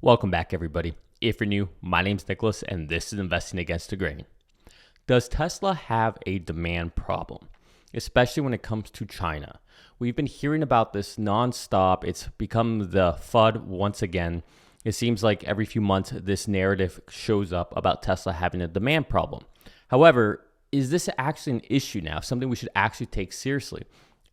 Welcome back, everybody. If you're new, my name's Nicholas, and this is Investing Against the Grain. Does Tesla have a demand problem, especially when it comes to China? We've been hearing about this nonstop. It's become the FUD once again. It seems like every few months, this narrative shows up about Tesla having a demand problem. However, is this actually an issue now, something we should actually take seriously?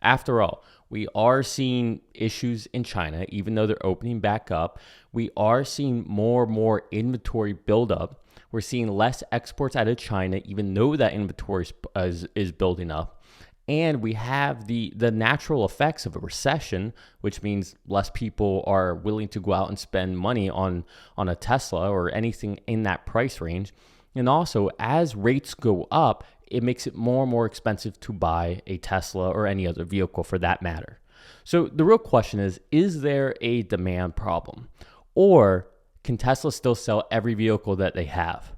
After all, we are seeing issues in China, even though they're opening back up. We are seeing more and more inventory buildup. We're seeing less exports out of China, even though that inventory is building up. And we have the natural effects of a recession, which means less people are willing to go out and spend money on a Tesla or anything in that price range. And also, as rates go up, it makes it more and more expensive to buy a Tesla or any other vehicle for that matter. So the real question is there a demand problem? Or can Tesla still sell every vehicle that they have?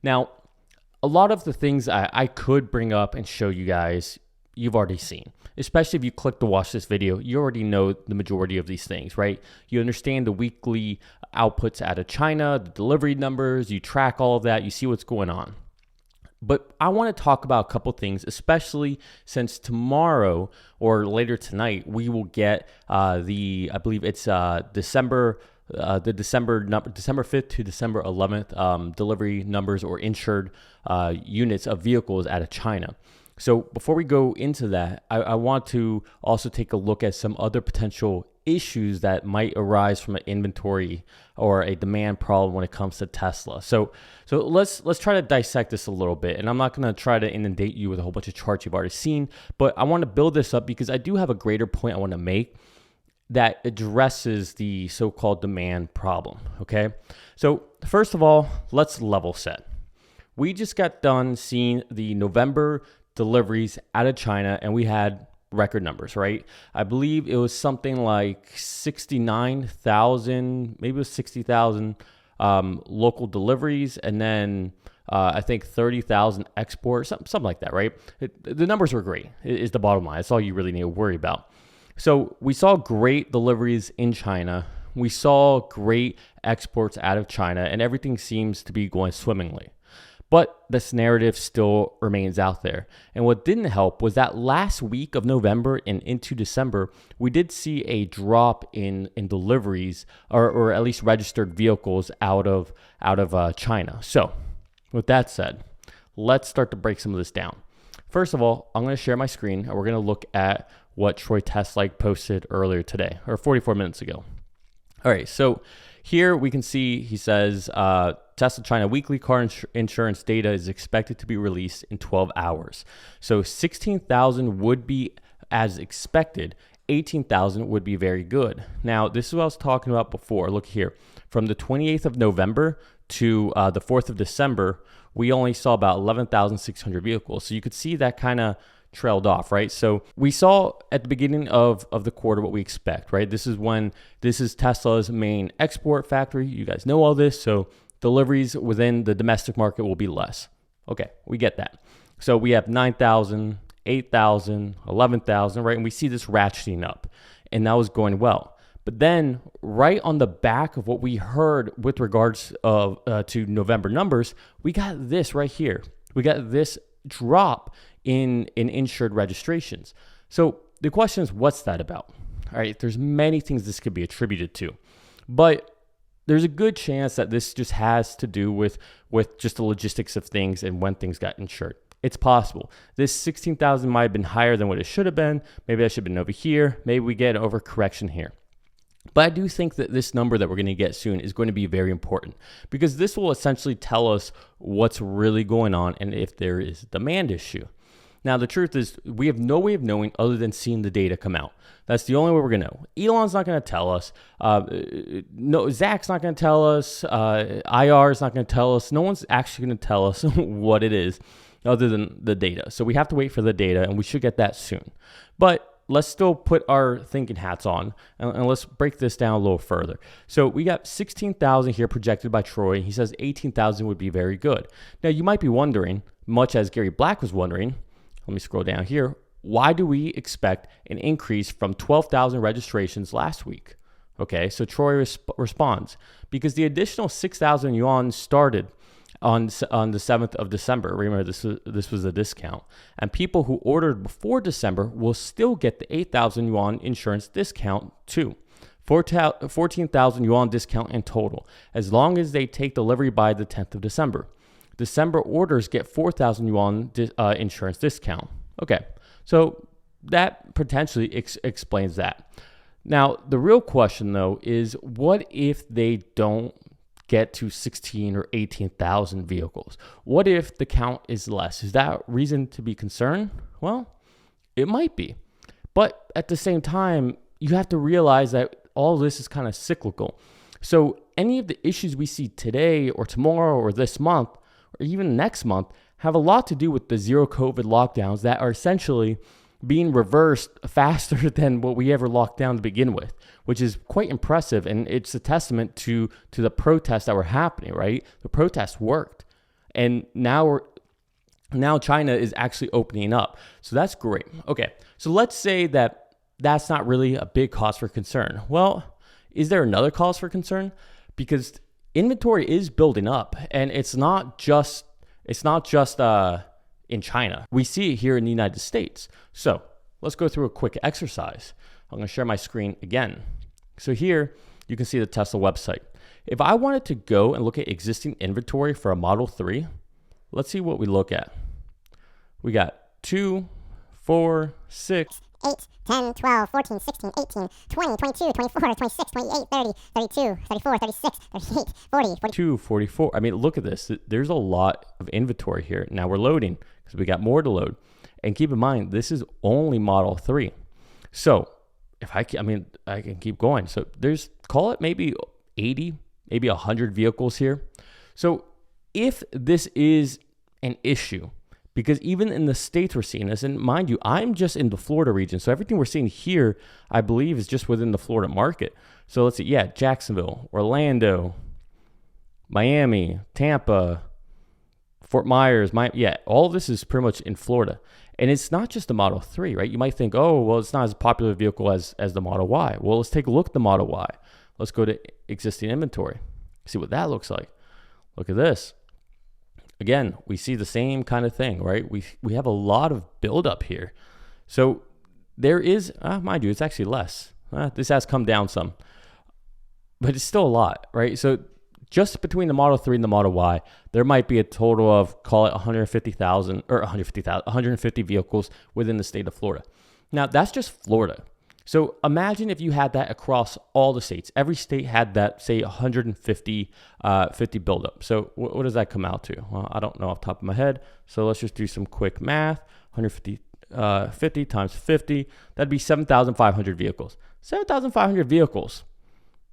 Now, a lot of the things I could bring up and show you guys, you've already seen. Especially if you click to watch this video, you already know the majority of these things, right? You understand the weekly outputs out of China, the delivery numbers, you track all of that, you see what's going on. But I want to talk about a couple things, especially since tomorrow or later tonight, we will get I believe it's December 5th to December 11th delivery numbers or insured units of vehicles out of China. So before we go into that, I want to also take a look at some other potential issues that might arise from an inventory or a demand problem when it comes to Tesla. So let's try to dissect this a little bit. And I'm not going to try to inundate you with a whole bunch of charts you've already seen, but I want to build this up because I do have a greater point I want to make that addresses the so-called demand problem, okay? So first of all, let's level set. We just got done seeing the November deliveries out of China, and we had record numbers, right? I believe it was something like 69,000, maybe it was 60,000 local deliveries, and then I think 30,000 exports, something like that, right? The numbers were great, is the bottom line. That's all you really need to worry about. So we saw great deliveries in China. We saw great exports out of China, and everything seems to be going swimmingly. But this narrative still remains out there. And what didn't help was that last week of November and into December, we did see a drop in deliveries or at least registered vehicles out of China. So with that said, let's start to break some of this down. First of all, I'm going to share my screen and we're going to look at what Troy Teslike posted earlier today or 44 minutes ago. All right, so here we can see he says Tesla China weekly car insurance data is expected to be released in 12 hours. So 16,000 would be as expected. 18,000 would be very good. Now, this is what I was talking about before. Look here. From the 28th of November to the 4th of December, we only saw about 11,600 vehicles. So you could see that kind of trailed off, right? So we saw at the beginning of the quarter what we expect, right? This is Tesla's main export factory. You guys know all this. So deliveries within the domestic market will be less. Okay, we get that. So we have 9,000, 8,000, 11,000, right? And we see this ratcheting up, and that was going well. But then right on the back of what we heard with regards to November numbers, we got this right here. We got this drop in insured registrations. So the question is, what's that about? All right, there's many things this could be attributed to, but there's a good chance that this just has to do with just the logistics of things and when things got insured. It's possible. This 16,000 might have been higher than what it should have been. Maybe that should have been over here. Maybe we get an overcorrection here. But I do think that this number that we're going to get soon is going to be very important because this will essentially tell us what's really going on and if there is a demand issue. Now, the truth is we have no way of knowing other than seeing the data come out. That's the only way we're going to know. Elon's not going to tell us. No, Zach's not going to tell us. IR is not going to tell us. No one's actually going to tell us what it is other than the data. So we have to wait for the data, and we should get that soon. But let's still put our thinking hats on, and let's break this down a little further. So we got 16,000 here projected by Troy. He says 18,000 would be very good. Now, you might be wondering, much as Gary Black was wondering, let me scroll down here, why do we expect an increase from 12,000 registrations last week? Okay, so Troy responds, because the additional 6,000 yuan started on the 7th of December. Remember, this was a discount. And people who ordered before December will still get the 8,000 yuan insurance discount too. 14,000 yuan discount in total, as long as they take delivery by the 10th of December. December orders get 4,000 yuan insurance discount. Okay, so that potentially explains that. Now, the real question, though, is what if they don't get to 16 or 18,000 vehicles? What if the count is less? Is that reason to be concerned? Well, it might be. But at the same time, you have to realize that all this is kind of cyclical. So any of the issues we see today or tomorrow or this month or even next month have a lot to do with the zero COVID lockdowns that are essentially being reversed faster than what we ever locked down to begin with, which is quite impressive. And it's a testament to the protests that were happening, right? The protests worked. And now China is actually opening up. So that's great. Okay, so let's say that that's not really a big cause for concern. Well, is there another cause for concern? Because inventory is building up, and it's not just in China. We see it here in the United States. So let's go through a quick exercise. I'm going to share my screen again. So here you can see the Tesla website. If I wanted to go and look at existing inventory for a Model 3, let's see what we look at. We got 2, 4, 6, 8, 10, 12, 14, 16, 18, 20, 22, 24, 26, 28, 30, 32, 34, 36, 38, 40, 42, 44. I mean, look at this. There's a lot of inventory here. Now we're loading because we got more to load. And keep in mind, this is only Model 3. So if I can keep going. So there's, call it maybe 80, maybe 100 vehicles here. So if this is an issue, because even in the States we're seeing this, and mind you, I'm just in the Florida region. So everything we're seeing here, I believe, is just within the Florida market. So let's see, Jacksonville, Orlando, Miami, Tampa, Fort Myers, all of this is pretty much in Florida. And it's not just the Model 3, right? You might think, oh, well, it's not as popular a vehicle as the Model Y. Well, let's take a look at the Model Y. Let's go to existing inventory, see what that looks like. Look at this. Again, we see the same kind of thing, right? We have a lot of buildup here. So there is, mind you, it's actually less. This has come down some, but it's still a lot, right? So just between the Model 3 and the Model Y, there might be a total of, call it 150 vehicles within the state of Florida. Now, that's just Florida. So imagine if you had that across all the states. Every state had that, say, 150 buildup. So what does that come out to? Well, I don't know off the top of my head. So let's just do some quick math. 150 50 times 50, that'd be 7,500 vehicles. 7,500 vehicles.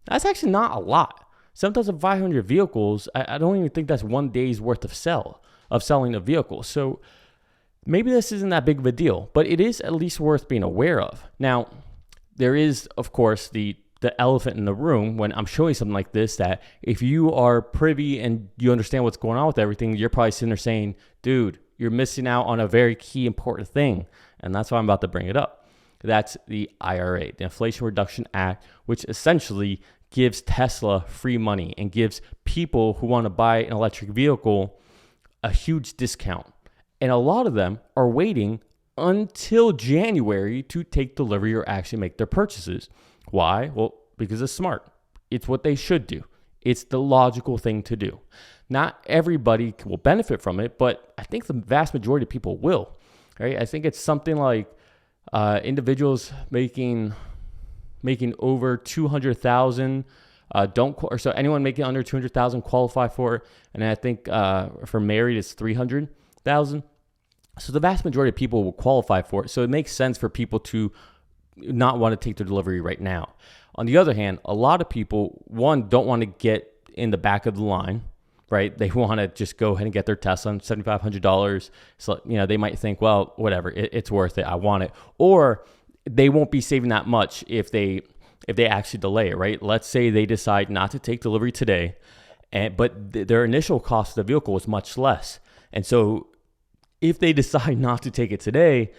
That's actually not a lot. 7,500 vehicles, I don't even think that's one day's worth of selling a vehicle. So maybe this isn't that big of a deal, but it is at least worth being aware of. Now, there is, of course, the elephant in the room when I'm showing something like this, that if you are privy and you understand what's going on with everything, you're probably sitting there saying, dude, you're missing out on a very key important thing. And that's why I'm about to bring it up. That's the IRA, the Inflation Reduction Act, which essentially gives Tesla free money and gives people who want to buy an electric vehicle a huge discount. And a lot of them are waiting until January to take delivery or actually make their purchases. Why? Well, because it's smart. It's what they should do. It's the logical thing to do. Not everybody will benefit from it, but I think the vast majority of people will. Right? I think it's something like individuals making over 200,000 so anyone making under 200,000 qualify for it. And I think for married it's 300,000. So the vast majority of people will qualify for it. So it makes sense for people to not want to take their delivery right now. On the other hand, a lot of people, one, don't want to get in the back of the line, right? They want to just go ahead and get their Tesla on $7,500. So, they might think, well, whatever, it's worth it. I want it. Or they won't be saving that much if they actually delay it, right? Let's say they decide not to take delivery today, but their initial cost of the vehicle is much less. And so if they decide not to take it today,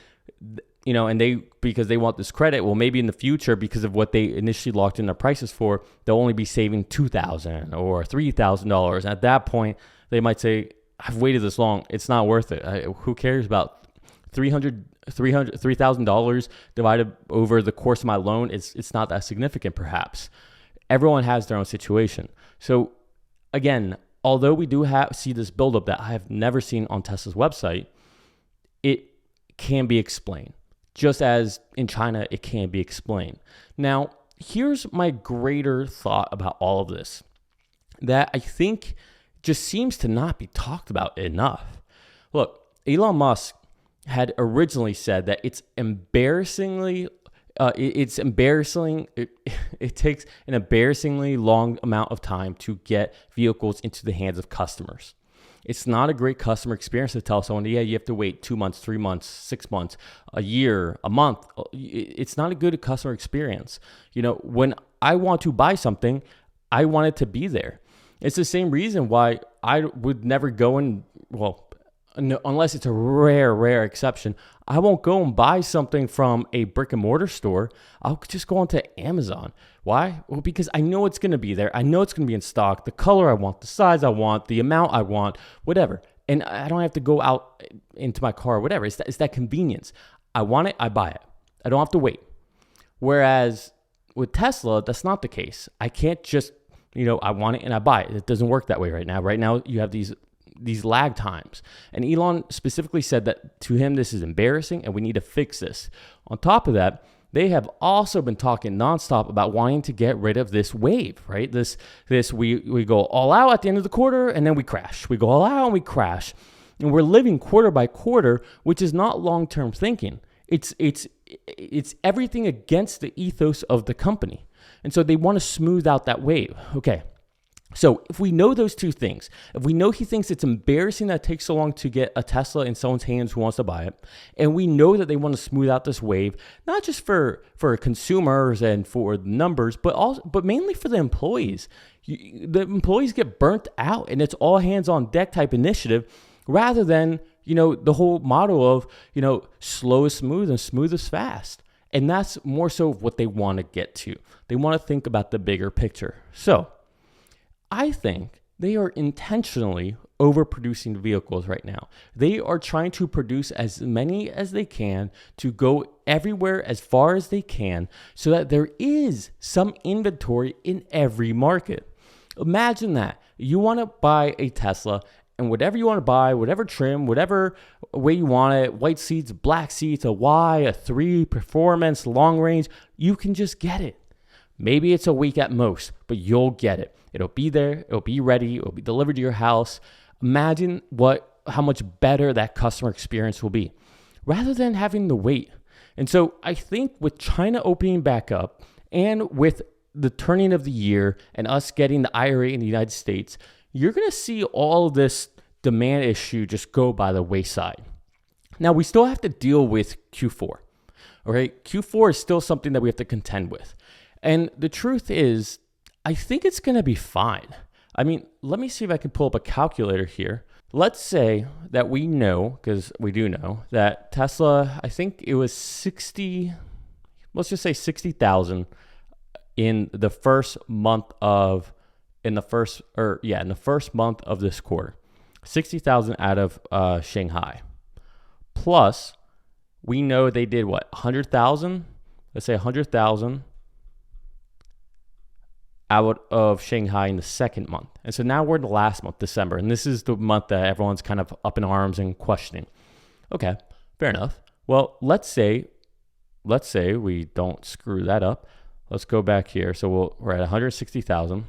and because they want this credit, well, maybe in the future, because of what they initially locked in their prices for, they'll only be saving $2,000 or $3,000. At that point, they might say, I've waited this long. It's not worth it. Who cares about $3,000 divided over the course of my loan? It's not that significant, perhaps. Everyone has their own situation. So again, although we do see this buildup that I have never seen on Tesla's website, it can be explained. Just as in China, it can be explained. Now, here's my greater thought about all of this that I think just seems to not be talked about enough. Look, Elon Musk had originally said that it's embarrassing. It takes an embarrassingly long amount of time to get vehicles into the hands of customers. It's not a great customer experience to tell someone, yeah, you have to wait 2 months, 3 months, 6 months, a year, a month. It's not a good customer experience. When I want to buy something, I want it to be there. It's the same reason why I would never go unless it's a rare exception, I won't go and buy something from a brick and mortar store. I'll just go onto Amazon. Why? Well, because I know it's going to be there. I know it's going to be in stock. The color I want, the size I want, the amount I want, whatever. And I don't have to go out into my car or whatever. It's that convenience. I want it, I buy it. I don't have to wait. Whereas with Tesla, that's not the case. I can't just, I want it and I buy it. It doesn't work that way right now. Right now, you have these lag times. And Elon specifically said that to him, this is embarrassing and we need to fix this. On top of that, they have also been talking nonstop about wanting to get rid of this wave, right? We go all out at the end of the quarter and then we crash. We go all out and we crash. And we're living quarter by quarter, which is not long-term thinking. It's everything against the ethos of the company. And so they want to smooth out that wave. Okay. So if we know those two things, if we know he thinks it's embarrassing that it takes so long to get a Tesla in someone's hands who wants to buy it, and we know that they want to smooth out this wave, not just for consumers and for numbers, but mainly for the employees. The employees get burnt out, and it's all hands on deck type initiative, rather than the whole motto of slow is smooth and smooth is fast. And that's more so what they want to get to. They want to think about the bigger picture. So I think they are intentionally overproducing vehicles right now. They are trying to produce as many as they can to go everywhere as far as they can so that there is some inventory in every market. Imagine that. You want to buy a Tesla, and whatever you want to buy, whatever trim, whatever way you want it, white seats, black seats, a Y, a 3, performance, long range, you can just get it. Maybe it's a week at most, but you'll get it. It'll be there. It'll be ready. It'll be delivered to your house. Imagine how much better that customer experience will be rather than having to wait. And so I think with China opening back up and with the turning of the year and us getting the IRA in the United States, you're going to see all of this demand issue just go by the wayside. Now, we still have to deal with Q4. Okay, Q4 is still something that we have to contend with. And the truth is, I think it's going to be fine. I mean, let me see if I can pull up a calculator here. Let's say that we know, because we do know, that Tesla, I think it was 60, let's just say 60,000 in the first month of this quarter. 60,000 out of Shanghai. Plus, we know they did what? 100,000? Let's say 100,000 out of Shanghai in the second month. And so now we're in the last month, December. And this is the month that everyone's kind of up in arms and questioning. Okay, fair enough. Well, let's say we don't screw that up. Let's go back here. So we're at 160,000.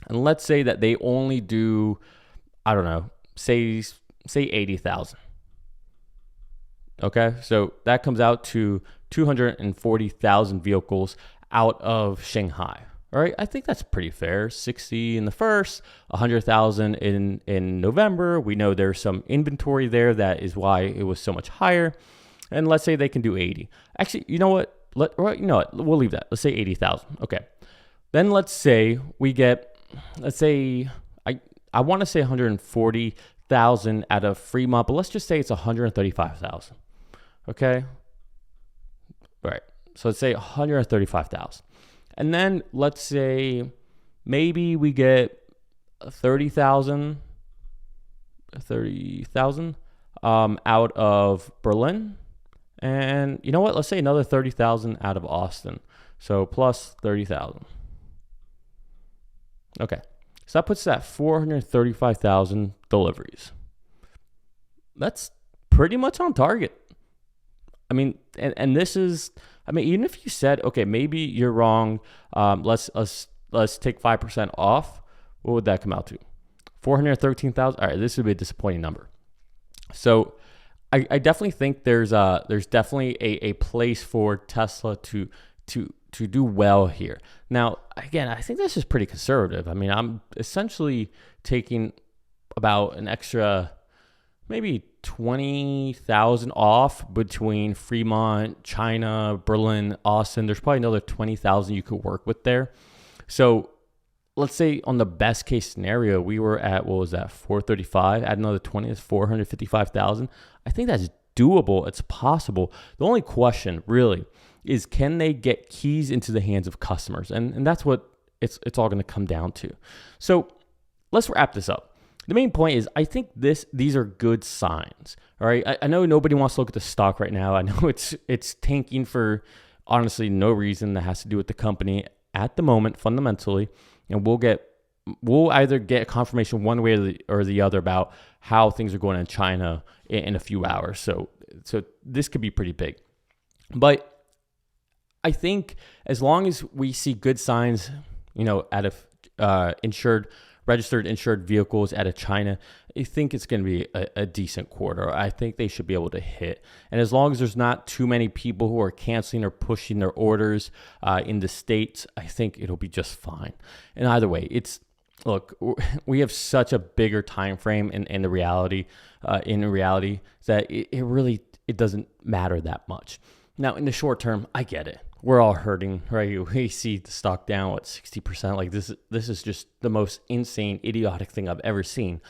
And let's say that they only do, I don't know, say 80,000. Okay, so that comes out to 240,000 vehicles out of Shanghai. All right, I think that's pretty fair. 60 in the first, 100,000 in November. We know there's some inventory there. That is why it was so much higher. And let's say they can do 80. Actually, you know what? We'll leave that. Let's say 80,000. Okay. Then let's say we get, I want to say 140,000 out of Fremont, but let's just say it's 135,000. Okay. Right. So let's say 135,000. And then let's say maybe we get 30,000 out of Berlin. And you know what? Let's say another 30,000 out of Austin. So plus 30,000. Okay. So that puts us at 435,000 deliveries. That's pretty much on target. I mean, and this is, I mean, even if you said, okay, maybe you're wrong, let's take 5% off, what would that come out to? 413,000. All right, this would be a disappointing number. So I definitely think there's definitely a place for Tesla to do well here. Now, again, I think this is pretty conservative. I mean, I'm essentially taking about an extra maybe 20,000 off between Fremont, China, Berlin, Austin. There's probably another 20,000 you could work with there. So let's say on the best case scenario, we were at, what was that, 435, add another 20, is 455,000. I think that's doable. It's possible. The only question really is, can they get keys into the hands of customers? And that's what it's all going to come down to. So let's wrap this up. The main point is, I think these are good signs. All right. I know nobody wants to look at the stock right now. I know it's tanking for honestly no reason that has to do with the company at the moment, fundamentally. And we'll either get confirmation one way or the other about how things are going in China in a few hours. So this could be pretty big. But I think as long as we see good signs, out of registered insured vehicles out of China, I think it's going to be a decent quarter. I think they should be able to hit. And as long as there's not too many people who are canceling or pushing their orders in the States, I think it'll be just fine. And either way, look, we have such a bigger time frame in reality that it doesn't matter that much. Now, in the short term, I get it. We're all hurting, right? We see the stock down, 60%? Like this is just the most insane, idiotic thing I've ever seen.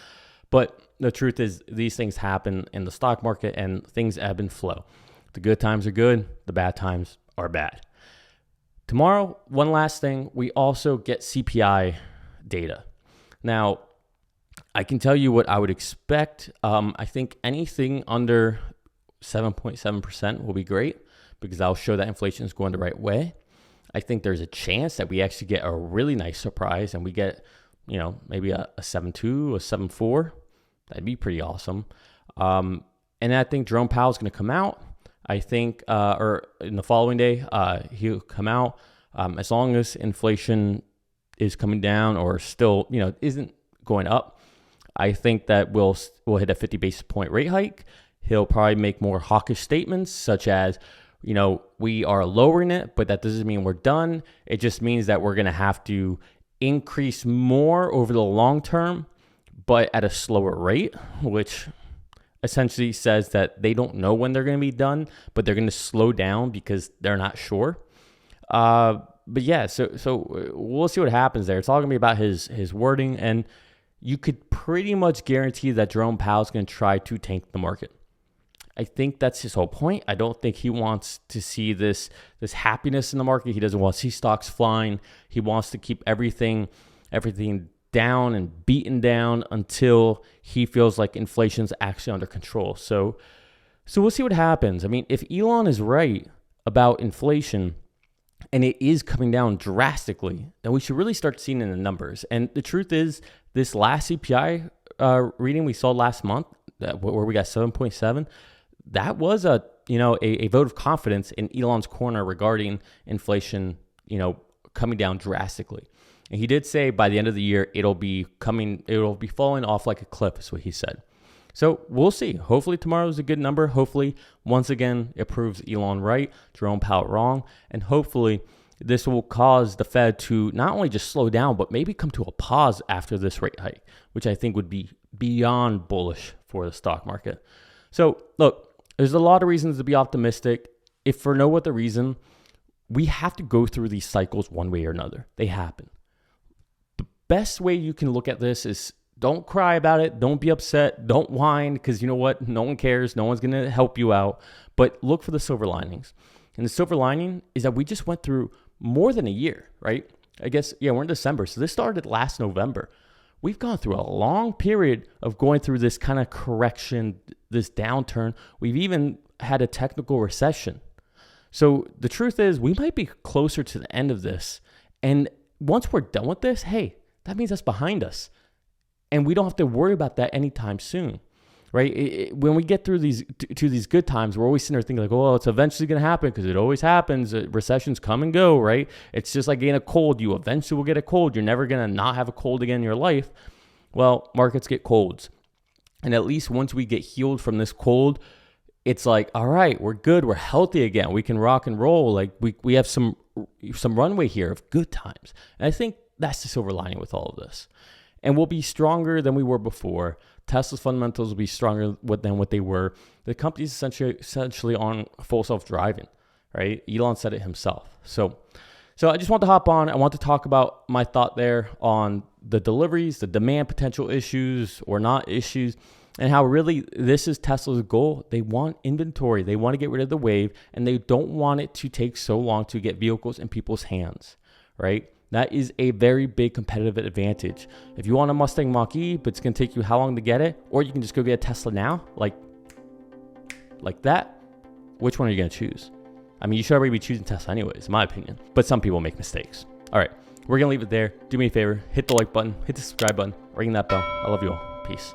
But the truth is, these things happen in the stock market and things ebb and flow. The good times are good. The bad times are bad. Tomorrow, one last thing, we also get CPI data. Now, I can tell you what I would expect. I think anything under 7.7% will be great, because I'll show that inflation is going the right way. I think there's a chance that we actually get a really nice surprise and we get, maybe a 7.2, a 7.4. That'd be pretty awesome. And I think Jerome Powell is going to come out. I think, or in the following day, he'll come out. As long as inflation is coming down or still, isn't going up, I think that we'll hit a 50 basis point rate hike. He'll probably make more hawkish statements such as, we are lowering it, but that doesn't mean we're done. It just means that we're going to have to increase more over the long term, but at a slower rate, which essentially says that they don't know when they're going to be done, but they're going to slow down because they're not sure. But yeah, so we'll see what happens there. It's all going to be about his wording, and you could pretty much guarantee that Jerome Powell is going to try to tank the market. I think that's his whole point. I don't think he wants to see this happiness in the market. He doesn't want to see stocks flying. He wants to keep everything down and beaten down until he feels like inflation's actually under control. So we'll see what happens. I mean, if Elon is right about inflation and it is coming down drastically, then we should really start seeing it in the numbers. And the truth is, this last CPI reading we saw last month, where we got 7.7, that was a vote of confidence in Elon's corner regarding inflation, coming down drastically. And he did say by the end of the year, it'll be falling off like a cliff, is what he said. So we'll see. Hopefully tomorrow is a good number. Hopefully, once again, it proves Elon right, Jerome Powell wrong. And hopefully this will cause the Fed to not only just slow down, but maybe come to a pause after this rate hike, which I think would be beyond bullish for the stock market. So look, there's a lot of reasons to be optimistic. If for no other reason, we have to go through these cycles one way or another. They happen. The best way you can look at this is Don't cry about it. Don't be upset. Don't whine, because you know what? No one cares. No one's going to help you out. But look for the silver linings. And the silver lining is that we just went through more than a year, right? I guess, yeah, we're in December. So this started last November. We've gone through a long period of going through this kind of correction, this downturn. We've even had a technical recession. So the truth is, we might be closer to the end of this. And once we're done with this, hey, that means that's behind us. And we don't have to worry about that anytime soon, right? When we get through these good times, we're always sitting there thinking like, oh, it's eventually going to happen, because it always happens. Recessions come and go, right? It's just like getting a cold. You eventually will get a cold. You're never going to not have a cold again in your life. Well, markets get colds. And at least once we get healed from this cold, it's like, all right, we're good. We're healthy again. We can rock and roll. Like we have some runway here of good times. And I think that's the silver lining with all of this. And we'll be stronger than we were before. Tesla's fundamentals will be stronger than what they were. The company's essentially on full self-driving, right? Elon said it himself. So I just want to hop on. I want to talk about my thought there on the deliveries, the demand potential issues or not issues, and how really this is Tesla's goal. They want inventory. They want to get rid of the wave, and they don't want it to take so long to get vehicles in people's hands, right? That is a very big competitive advantage. If you want a Mustang Mach-E, but it's going to take you how long to get it, or you can just go get a Tesla now, like that, which one are you going to choose? I mean, you should already be choosing Tesla anyways, in my opinion, but some people make mistakes. All right, we're going to leave it there. Do me a favor, hit the like button, hit the subscribe button, ring that bell. I love you all. Peace.